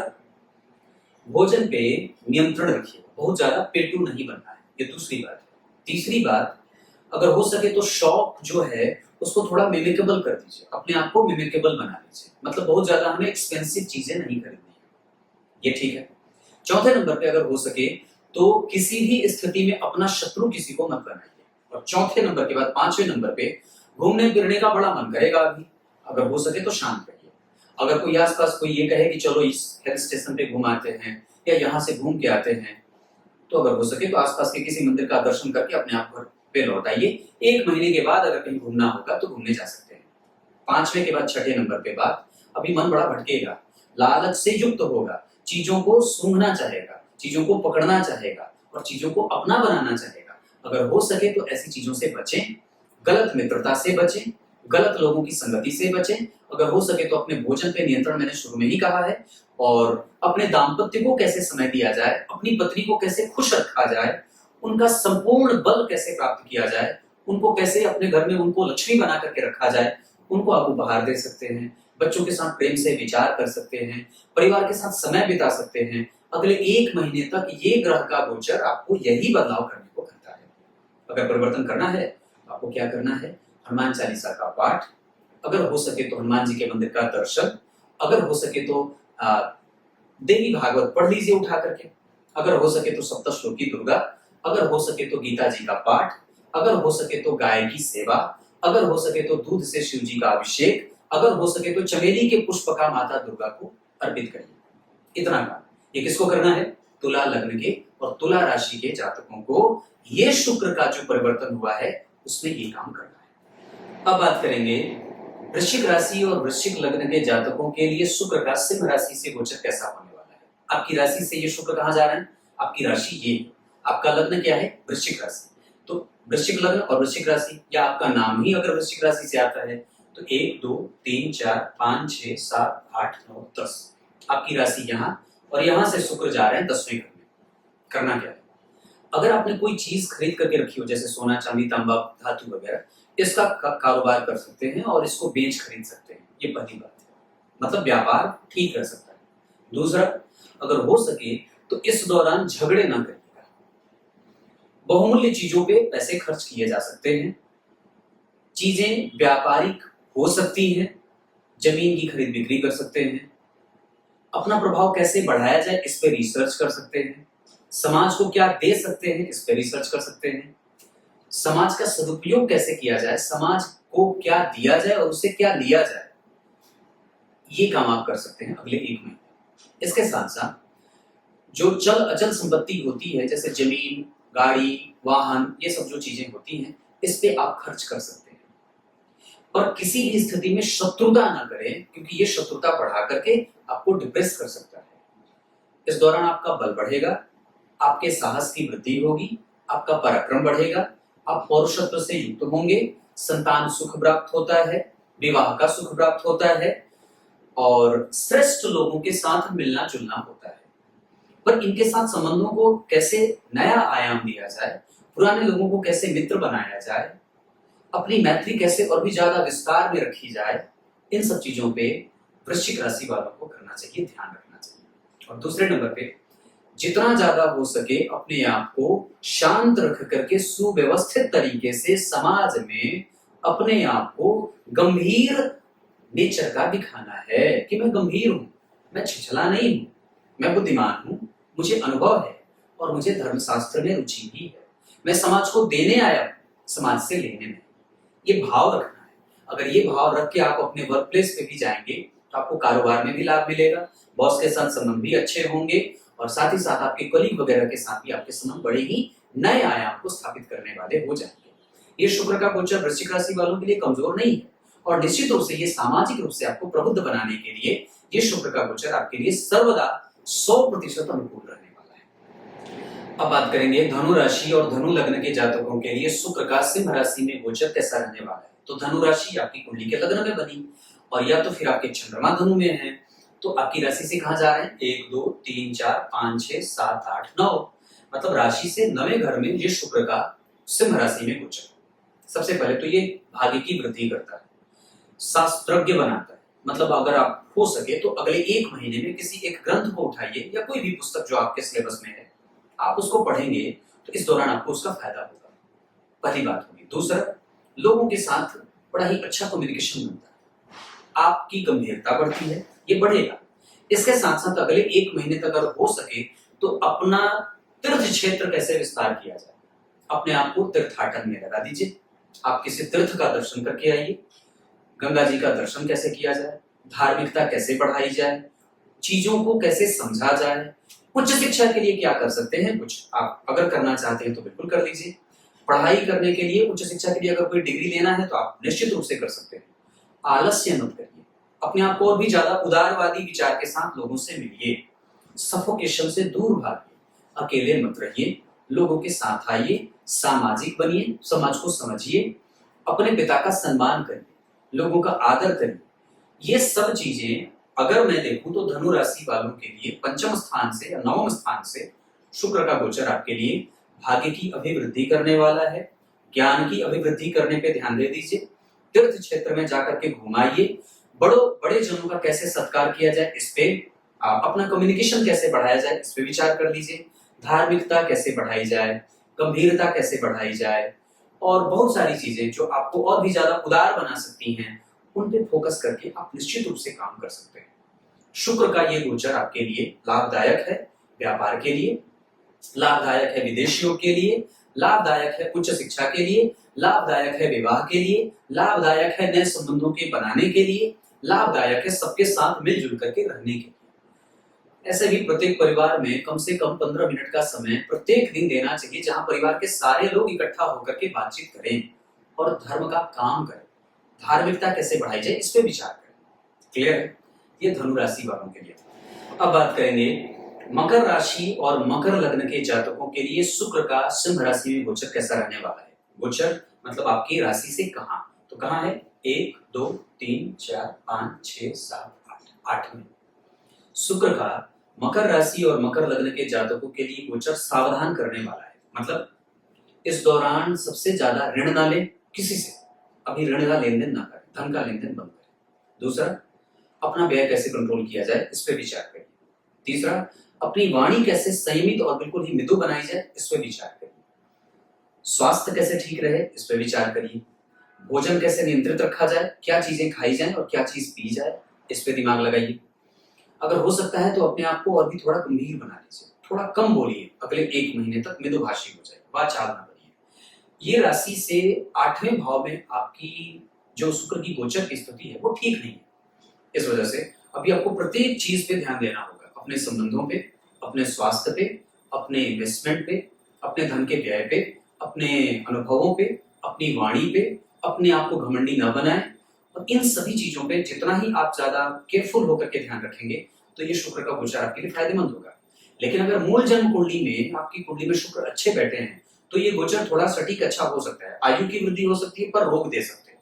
भोजन पे नियंत्रण रखिएगा, बहुत ज्यादा पेटू नहीं बनना है, ये दूसरी बात है। तीसरी बात, अगर हो सके तो शौक जो है उसको थोड़ा मिमिकेबल कर दीजिए, अपने आप को मिमिकेबल बना लीजिए, मतलब बहुत ज्यादा हमें एक्सपेंसिव चीजें नहीं खरीदनी है, ये ठीक है। चौथे नंबर पे अगर हो सके तो किसी भी स्थिति में अपना शत्रु किसी को मत बनाइए। और चौथे नंबर के बाद 5वें नंबर पे घूमने फिरने का बड़ा मन करेगा अभी, अगर हो सके तो शांत रहिए। अगर कोई आसपास कोई ये कहे कि चलो इस हिल स्टेशन पे घुमाते हैं या यहाँ से घूम के आते हैं, तो अगर हो सके तो आसपास के किसी मंदिर का दर्शन करके अपने आप घर पे लौट आइए। 1 महीने के बाद अगर कहीं घूमना होगा तो घूमने जा सकते हैं। 5वें के बाद 6ठे नंबर पे बात, अभी मन बड़ा भटकेगा, लालच से युक्त होगा, चीजों को सूंघना चाहेगा, चीजों को पकड़ना चाहेगा और चीजों को अपना बनाना चाहेगा। अगर हो सके तो ऐसी चीजों से बचें, गलत मित्रता से बचें, गलत लोगों की संगति से बचें। अगर हो सके तो अपने भोजन पे नियंत्रण, मैंने शुरू में ही कहा है, और अपने दाम्पत्य को कैसे समय दिया जाए, अपनी पत्नी को कैसे खुश रखा जाए, उनका संपूर्ण बल कैसे प्राप्त किया जाए, उनको कैसे अपने घर में उनको लक्ष्मी बना करके रखा जाए, उनको आप उपहार दे सकते हैं, बच्चों के साथ प्रेम से विचार कर सकते हैं, परिवार के साथ समय बिता सकते हैं। अगले 1 महीने तक ये ग्रह का गोचर आपको यही बदलाव करने को कहता है। अगर परिवर्तन करना है तो आपको क्या करना है? हनुमान चालीसा का पाठ, अगर हो सके तो हनुमान जी के मंदिर का दर्शन, अगर हो सके तो देवी भागवत पढ़ लीजिए उठा करके, अगर हो सके तो सप्तश्लोकी दुर्गा, अगर हो सके तो गीता जी का पाठ, अगर हो सके तो गाय की सेवा, अगर हो सके तो दूध से शिव जी का अभिषेक, अगर हो सके तो चमेली के पुष्प का माता दुर्गा को अर्पित करिए। इतना काम ये किसको करना है? तुला लग्न के और तुला राशि के जातकों को ये शुक्र का जो परिवर्तन हुआ है उसमें ये काम करना है। अब बात करेंगे वृश्चिक राशि और वृश्चिक लग्न के जातकों के लिए शुक्र का सिंह राशि से गोचर कैसा होने वाला है। आपकी राशि से ये शुक्र कहां जा रहे हैं? आपकी राशि ये, आपका लग्न क्या है? वृश्चिक राशि। तो वृश्चिक लग्न और वृश्चिक राशि, या आपका नाम ही अगर वृश्चिक राशि से आता है तो 1 2 3 4 5 6 7 8 9 10 आपकी राशि यहाँ, और यहाँ से शुक्र जा रहे हैं 10वें घर में। करना क्या है? अगर आपने कोई चीज खरीद करके रखी हो, जैसे सोना चांदी तांबा धातु वगैरह, इसका कारोबार कर सकते हैं और इसको बेच खरीद सकते हैं, ये पहली बात है। मतलब व्यापार ठीक रह सकता है। दूसरा, अगर हो सके तो इस दौरान झगड़े ना करिएगा। बहुमूल्य चीजों पे पैसे खर्च किए जा सकते हैं, चीजें व्यापारिक हो सकती हैं, जमीन की खरीद बिक्री कर सकते हैं, अपना प्रभाव कैसे बढ़ाया जाए इस पे रिसर्च कर सकते हैं, समाज को क्या दे सकते हैं इस पे रिसर्च कर सकते हैं, समाज का सदुपयोग कैसे किया जाए, समाज को क्या दिया जाए और उससे क्या लिया जाए, ये काम आप कर सकते हैं अगले 1 महीने। इसके साथ साथ जो चल अचल संपत्ति होती है, जैसे जमीन, गाड़ी, वाहन, ये सब जो चीजें होती हैं, इस पे आप खर्च कर सकते हैं। और किसी भी स्थिति में शत्रुता ना करें, क्योंकि ये शत्रुता बढ़ा करके आपको डिप्रेस कर सकता है। इस दौरान आपका बल बढ़ेगा, आपके साहस की वृद्धि होगी, आपका पराक्रम बढ़ेगा, आप पौरुषत्व से युक्त होंगे, संतान सुख प्राप्त होता है, विवाह का सुख प्राप्त होता है और श्रेष्ठ लोगों के साथ मिलना जुलना होता है। पर इनके साथ संबंधों को कैसे नया आयाम दिया जाए, पुराने लोगों को कैसे मित्र बनाया जाए, अपनी मैत्री कैसे और भी ज्यादा विस्तार में रखी जाए, इन सब चीजों पे वृश्चिक राशि वालों को करना चाहिए, ध्यान रखना चाहिए। और दूसरे नंबर पे जितना ज्यादा हो सके अपने आप को शांत रख करके सुव्यवस्थित तरीके से समाज में अपने आप को गंभीर नेचर का दिखाना है कि मैं गंभीर हूं, मैं छिछला नहीं हूं, मैं बुद्धिमान हूं, मुझे अनुभव है और मुझे धर्मशास्त्र में रुचि भी है, मैं समाज को देने आया, समाज से लेने में। ये भाव रखना है। अगर ये भाव रख के आप अपने वर्क प्लेस पे भी जाएंगे तो आपको कारोबार में भी लाभ मिलेगा, बॉस के साथ संबंध भी अच्छे होंगे और साथ ही साथ आपके कलीग वगैरह के साथ भी आपके संबंध बड़े ही नए आयाम को स्थापित करने वाले हो जाएंगे। ये शुक्र का गोचर वृश्चिक राशि वालों के लिए कमजोर नहीं है और निश्चित रूप से ये सामाजिक रूप से आपको प्रबुद्ध बनाने के लिए ये शुक्र का गोचर आपके लिए सर्वदा 100% अनुकूल रहने वाला है। अब बात करेंगे धनु राशि और धनु लग्न के जातकों के लिए शुक्र का सिंह राशि में गोचर कैसा रहने वाला है। तो धनु राशि आपकी कुंडली के लग्न में बनी और या तो फिर आपके चंद्रमा धनु में है, तो आपकी राशि से कहां जा रहे हैं, 1 2 3 4 5 6 7 8 9, मतलब राशि से 9वें घर में ये शुक्र का सिंह राशि में गोचर। सबसे पहले तो ये भाग्य की वृद्धि करता है, शास्त्रज्ञ बनाता है। मतलब अगर आप हो सके तो अगले 1 महीने में किसी एक ग्रंथ को उठाइए या कोई भी पुस्तक जो आपके सिलेबस में है, आप उसको पढ़ेंगे तो इस दौरान आपको उसका फायदा होगा, पहली बात होगी। दूसरा, लोगों के साथ बड़ा ही अच्छा कम्युनिकेशन बनता है, आपकी गंभीरता बढ़ती है, ये बढ़ेगा। इसके साथ साथ अगले 1 महीने तक अगर हो सके तो अपना तीर्थ क्षेत्र कैसे विस्तार किया जाए, अपने आप को तीर्थाटन में लगा दीजिए। आप किसी तीर्थ का दर्शन करके आइए, गंगा जी का दर्शन कैसे किया जाए, धार्मिकता कैसे बढ़ाई जाए, चीजों को कैसे समझा जाए, उच्च शिक्षा के लिए क्या कर सकते हैं, कुछ आप अगर करना चाहते हैं तो बिल्कुल कर लीजिए। पढ़ाई करने के लिए, उच्च शिक्षा के लिए अगर कोई डिग्री लेना है तो आप निश्चित रूप से कर सकते हैं। आलस्य मत करिए, अपने आप को और भी ज्यादा उदारवादी विचार के साथ लोगों से मिलिए, सफोकेशन से दूर भागिए, अकेले मत रहिए, लोगों के साथ आइए, सामाजिक बनिए, समाज को समझिए, अपने पिता का सम्मान करिए, लोगों का आदर करिए। ये सब चीजें अगर मैं देखूं तो धनु राशि वालों के लिए पंचम स्थान से या नवम स्थान से शुक्र का गोचर आपके लिए भाग्य की अभिवृद्धि करने वाला है, ज्ञान की अभिवृद्धि करने पे ध्यान दे दीजिए, तीर्थ क्षेत्र में जाकर के घुमाइए, बड़े जनों का कैसे सत्कार किया जाए इस पे, अपना कम्युनिकेशन कैसे बढ़ाया जाए इस पे विचार कर लीजिए, धार्मिकता कैसे बढ़ाई जाए, गंभीरता कैसे बढ़ाई जाए और बहुत सारी चीजें जो आपको और भी ज्यादा उदार बना सकती हैं, उन पे फोकस करके आप निश्चित रूप से काम कर सकते हैं। शुक्र का ये गोचर आपके लिए लाभदायक है, व्यापार के लिए लाभदायक है, विदेशियों के लिए लाभदायक है, उच्च शिक्षा के लिए लाभदायक है, विवाह के लिए लाभदायक है, नए संबंधों के बनाने के लिए लाभदायक है, सबके साथ मिलजुल करके रहने के लिए। ऐसे भी प्रत्येक परिवार में कम से कम 15 मिनट का समय प्रत्येक दिन देना चाहिए, जहां परिवार के सारे लोग इकट्ठा होकर के बातचीत करें और धर्म का काम करें, धार्मिकता कैसे बढ़ाई जाए इस पे विचार करें। क्लियर है? ये धनु राशि वालों के लिए। अब बात करेंगे मकर राशि और मकर लग्न के जातकों के लिए शुक्र का सिंह राशि में गोचर कैसा रहने वाला है। गोचर मतलब आपकी राशि से कहां, तो कहां है, 1 2 3 4 5 6 7 8 में। शुक्र का मकर राशि और मकर लग्न के जातकों के लिए गोचर सावधान करने वाला है। मतलब इस दौरान सबसे ज्यादा ऋण ना लें किसी से, अभी ऋण का लेन देन ना करें, धन का लेन देन बंद करें। दूसरा, अपना व्यय कैसे कंट्रोल किया जाए, इस पे विचार करिए। तीसरा, अपनी वाणी कैसे संयमित और बिल्कुल ही मृदु बनाई जाए, इस पे विचार करिए। स्वास्थ्य कैसे ठीक रहे, इस पे विचार करिए। भोजन कैसे नियंत्रित रखा जाए, क्या चीजें खाई जाए और क्या चीज पी जाए, इस पे दिमाग लगाइए। अगर हो सकता है तो अपने आप को और भी थोड़ा गंभीर बना लीजिए, थोड़ा कम बोलिए, अगले 1 महीने तक मृदुभाषी हो जाए, वाचाल ना बनिए। ये राशि से 8वें भाव में आपकी जो शुक्र की गोचर की स्थिति है वो ठीक नहीं है। इस वजह से अभी आपको प्रत्येक चीज पे ध्यान देना होगा, अपने संबंधों पे, अपने स्वास्थ्य पे, अपने इन्वेस्टमेंट पे, अपने धन के व्यय पे, अपने अनुभवों पे, अपनी वाणी पे, अपने आप को घमंडी न बनाएं। और इन सभी चीजों पे जितना ही आप ज्यादा केयरफुल होकर के ध्यान रखेंगे तो ये शुक्र का गोचर आपके लिए फायदेमंद होगा। लेकिन अगर मूल जन्म कुंडली में आपकी कुंडली में शुक्र अच्छे बैठे हैं तो ये गोचर थोड़ा सटीक अच्छा हो सकता है, आयु की वृद्धि हो सकती है पर रोग दे सकते हैं,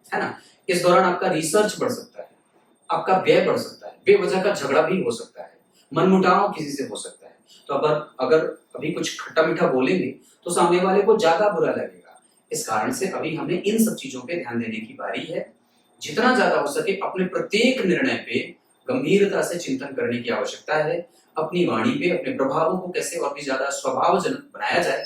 है ना। इस दौरान आपका रिसर्च बढ़ सकता है, आपका व्यय बढ़ सकता है, बेवजह का झगड़ा भी हो सकता है, मनमुटाव किसी से हो सकता है। तो अगर अभी कुछ खट्टा मीठा बोलेंगे तो सामने वाले को ज्यादा बुरा लगेगा। इस कारण से अभी हमें इन सब चीजों पे ध्यान देने की बारी है। जितना ज्यादा हो सके अपने प्रत्येक निर्णय पे गंभीरता से चिंतन करने की आवश्यकता है। अपनी वाणी पे, अपने प्रभावों को कैसे और भी ज्यादा स्वभावजनक बनाया जाए,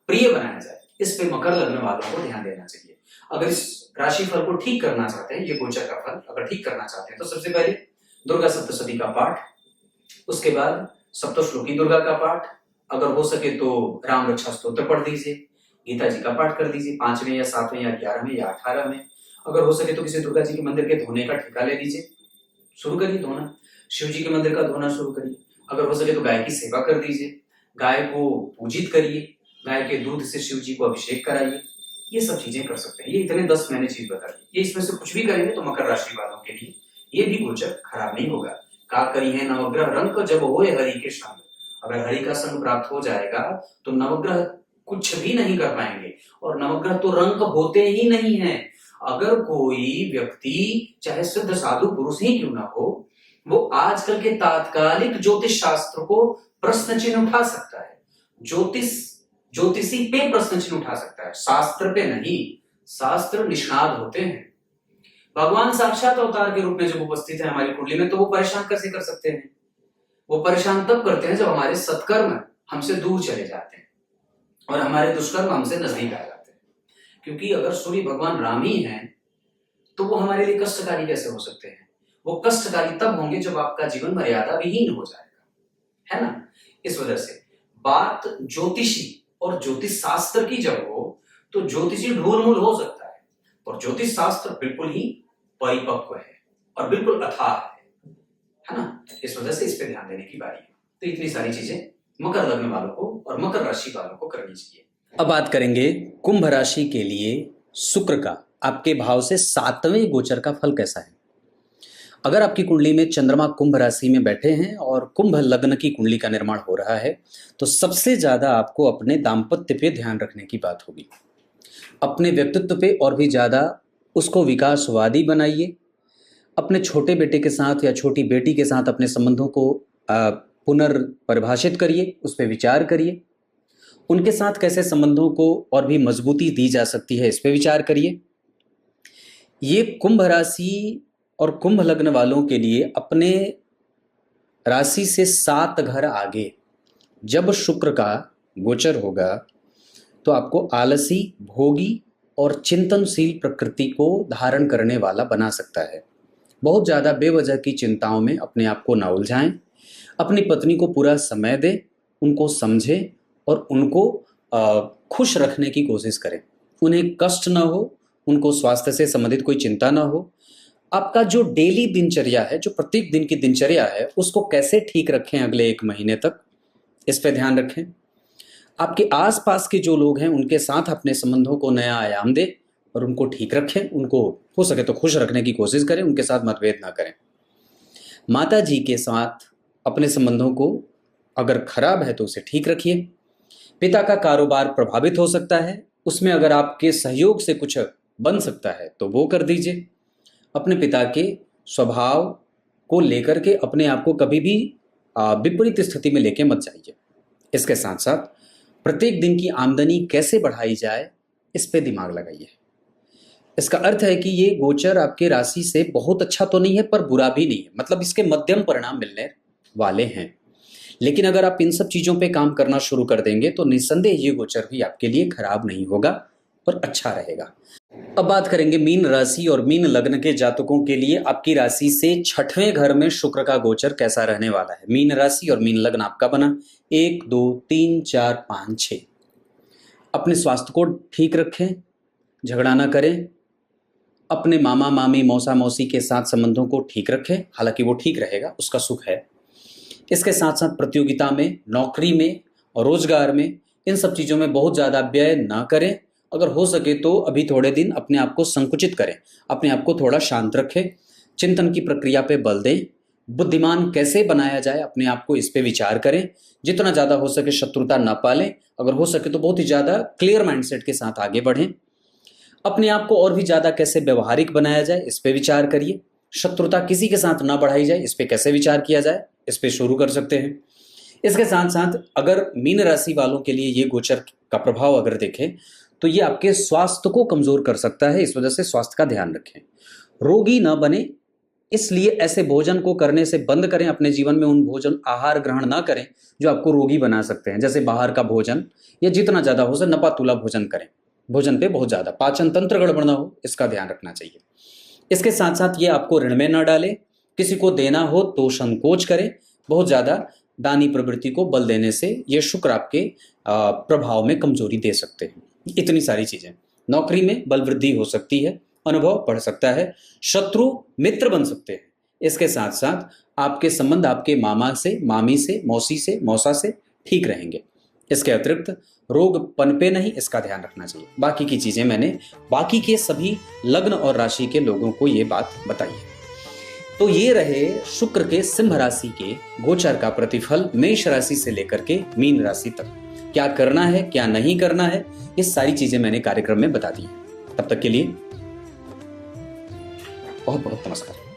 प्रिय बनाया जाए, इस पे मकर लग्न वालों को ध्यान देना चाहिए। अगर इस राशि फल को ठीक करना चाहते हैं, ये गोचर का फल अगर ठीक करना चाहते हैं तो सबसे पहले दुर्गा सप्तशती का पाठ, उसके बाद सप्तश्लोकी दुर्गा का पाठ, अगर हो सके तो राम रक्षा स्तोत्र पढ़ दीजिए, गीता जी का पाठ कर दीजिए 5वें या 7वें या 11वें या 18वें। अगर हो सके तो किसी दुर्गा जी के मंदिर के धोने का ठेका ले लीजिए, शुरू करिए धोना, शिव जी के मंदिर का धोना शुरू करिए। अगर हो सके तो गाय की सेवा कर दीजिए, गाय को पूजित करिए, गाय के दूध से शिव जी को अभिषेक कराइए। ये सब चीजें कर सकते हैं। ये इतने 10 मैंने चीज बता दी, ये इसमें से कुछ भी करेंगे तो मकर राशि वालों के लिए ये भी गोचर खराब नहीं होगा। का करी है नवग्रह रंग जब होए हरि के संग, अगर हरि का संग प्राप्त हो जाएगा तो नवग्रह कुछ भी नहीं कर पाएंगे। और नवग्रह तो रंग होते ही नहीं है। अगर कोई व्यक्ति चाहे सिद्ध साधु पुरुष ही क्यों ना हो, वो आजकल के तात्कालिक ज्योतिष शास्त्र को प्रश्न चिन्ह उठा सकता है, ज्योतिषी पे प्रश्न चिन्ह उठा सकता है, शास्त्र पे नहीं। शास्त्र निष्णात होते हैं। भगवान साक्षात अवतार के रूप में जब उपस्थित है हमारी कुंडली में तो वो परेशान कैसे कर सकते हैं? वो परेशान तब करते हैं जब हमारे सत्कर्म हमसे दूर चले जाते हैं और हमारे दुष्कर्म हमसे नजदीक आ जाते हैं। क्योंकि अगर सूर्य भगवान राम ही हैं तो वो हमारे लिए कष्टकारी कैसे हो सकते हैं? वो कष्टकारी तब होंगे जब आपका जीवन मर्यादा विहीन हो जाएगा, है ना। इस वजह से बात ज्योतिषी और ज्योतिष शास्त्र की जब हो तो ज्योतिषी ढूलमूल हो सकता है और ज्योतिष शास्त्र बिल्कुल ही परिपक्व है और बिल्कुल अथाह है ना। इस वजह से इस पे ध्यान देने की बारी है। तो इतनी सारी चीजें मकर लग्न वालों को और मकर राशि वालों को करनी चाहिए। अब बात करेंगे कुंभ राशि के लिए शुक्र का आपके भाव से 7वें गोचर का फल कैसा है। अगर आपकी कुंडली में चंद्रमा कुंभ राशि में बैठे हैं और कुंभ लग्न की कुंडली का निर्माण हो रहा है तो सबसे ज्यादा आपको अपने दाम्पत्य पे ध्यान रखने की बात होगी। अपने व्यक्तित्व पे और भी ज्यादा उसको विकासवादी बनाइए। अपने छोटे बेटे के साथ या छोटी बेटी के साथ अपने संबंधों को पुनर्परिभाषित करिए, उस पर विचार करिए। उनके साथ कैसे संबंधों को और भी मजबूती दी जा सकती है, इस पर विचार करिए। ये कुंभ राशि और कुंभ लग्न वालों के लिए अपने राशि से 7 घर आगे जब शुक्र का गोचर होगा तो आपको आलसी, भोगी और चिंतनशील प्रकृति को धारण करने वाला बना सकता है। बहुत ज़्यादा बेवजह की चिंताओं में अपने आप को ना उलझाएं। अपनी पत्नी को पूरा समय दें, उनको समझें और उनको खुश रखने की कोशिश करें। उन्हें कष्ट ना हो, उनको स्वास्थ्य से संबंधित कोई चिंता ना हो। आपका जो डेली दिनचर्या है, जो प्रत्येक दिन की दिनचर्या है, उसको कैसे ठीक रखें अगले 1 महीने तक, इस पर ध्यान रखें। आपके आसपास के जो लोग हैं उनके साथ अपने संबंधों को नया आयाम दें और उनको ठीक रखें। उनको हो सके तो खुश रखने की कोशिश करें, उनके साथ मतभेद ना करें। माता जी के साथ अपने संबंधों को अगर खराब है तो उसे ठीक रखिए। पिता का कारोबार प्रभावित हो सकता है, उसमें अगर आपके सहयोग से कुछ बन सकता है तो वो कर दीजिए। अपने पिता के स्वभाव को लेकर के अपने आप को कभी भी विपरीत स्थिति में लेके मत जाइए। इसके साथ साथ प्रत्येक दिन की आमदनी कैसे बढ़ाई जाए, इस पे दिमाग लगाइए। इसका अर्थ है कि ये गोचर आपके राशि से बहुत अच्छा तो नहीं है पर बुरा भी नहीं है, मतलब इसके मध्यम परिणाम मिलने वाले हैं। लेकिन अगर आप इन सब चीजों पे काम करना शुरू कर देंगे तो निस्संदेह ये गोचर भी आपके लिए खराब नहीं होगा और अच्छा रहेगा। अब बात करेंगे मीन राशि और मीन लग्न के जातकों के लिए आपकी राशि से 6वें घर में शुक्र का गोचर कैसा रहने वाला है। मीन राशि और मीन लग्न आपका बना 1 2 3 4 5 6। अपने स्वास्थ्य को ठीक रखें, झगड़ा ना करें, अपने मामा मामी मौसा मौसी के साथ संबंधों को ठीक रखें, हालांकि वो ठीक रहेगा, उसका सुख है। इसके साथ साथ प्रतियोगिता में, नौकरी में और रोजगार में, इन सब चीज़ों में बहुत ज़्यादा व्यय ना करें। अगर हो सके तो अभी थोड़े दिन अपने आप को संकुचित करें, अपने आप को थोड़ा शांत रखें, चिंतन की प्रक्रिया पे बल दें, बुद्धिमान कैसे बनाया जाए अपने आप को इस पे विचार करें। जितना ज़्यादा हो सके शत्रुता ना पालें, अगर हो सके तो बहुत ही ज़्यादा क्लियर माइंडसेट के साथ आगे बढ़ें। अपने आप को और भी ज़्यादा कैसे व्यवहारिक बनाया जाए इस पे विचार करिए। शत्रुता किसी के साथ ना बढ़ाई जाए, इस पे कैसे विचार किया जाए, इस पे शुरू कर सकते हैं। इसके साथ साथ अगर मीन राशि वालों के लिए ये गोचर का प्रभाव अगर देखें तो ये आपके स्वास्थ्य को कमजोर कर सकता है, इस वजह से स्वास्थ्य का ध्यान रखें। रोगी न बने, इसलिए ऐसे भोजन को करने से बंद करें। अपने जीवन में उन भोजन आहार ग्रहण ना करें जो आपको रोगी बना सकते हैं, जैसे बाहर का भोजन, या जितना ज्यादा हो सके नपातुला भोजन करें। भोजन पे बहुत ज्यादा पाचन तंत्र गड़बड़ ना हो, इसका ध्यान रखना चाहिए। इसके साथ साथ ये आपको ऋण में न डाले, किसी को देना हो तो संकोच करें। बहुत ज्यादा दानी प्रवृत्ति को बल देने से ये शुक्र आपके प्रभाव में कमजोरी दे सकते हैं। इतनी सारी चीजें, नौकरी में बल वृद्धि हो सकती है, अनुभव बढ़ सकता है, शत्रु मित्र बन सकते हैं। इसके साथ साथ आपके संबंध आपके मामा से, मामी से, मौसी से, मौसा से ठीक रहेंगे। इसके अतिरिक्त रोग पनपे नहीं, इसका ध्यान रखना चाहिए। बाकी की चीजें मैंने बाकी के सभी लग्न और राशि के लोगों को ये बात बताई है। तो ये रहे शुक्र के सिंह राशि के गोचर का प्रतिफल मेष राशि से लेकर के मीन राशि तक। क्या करना है, क्या नहीं करना है, ये सारी चीजें मैंने कार्यक्रम में बता दी हैं। तब तक के लिए बहुत बहुत नमस्कार।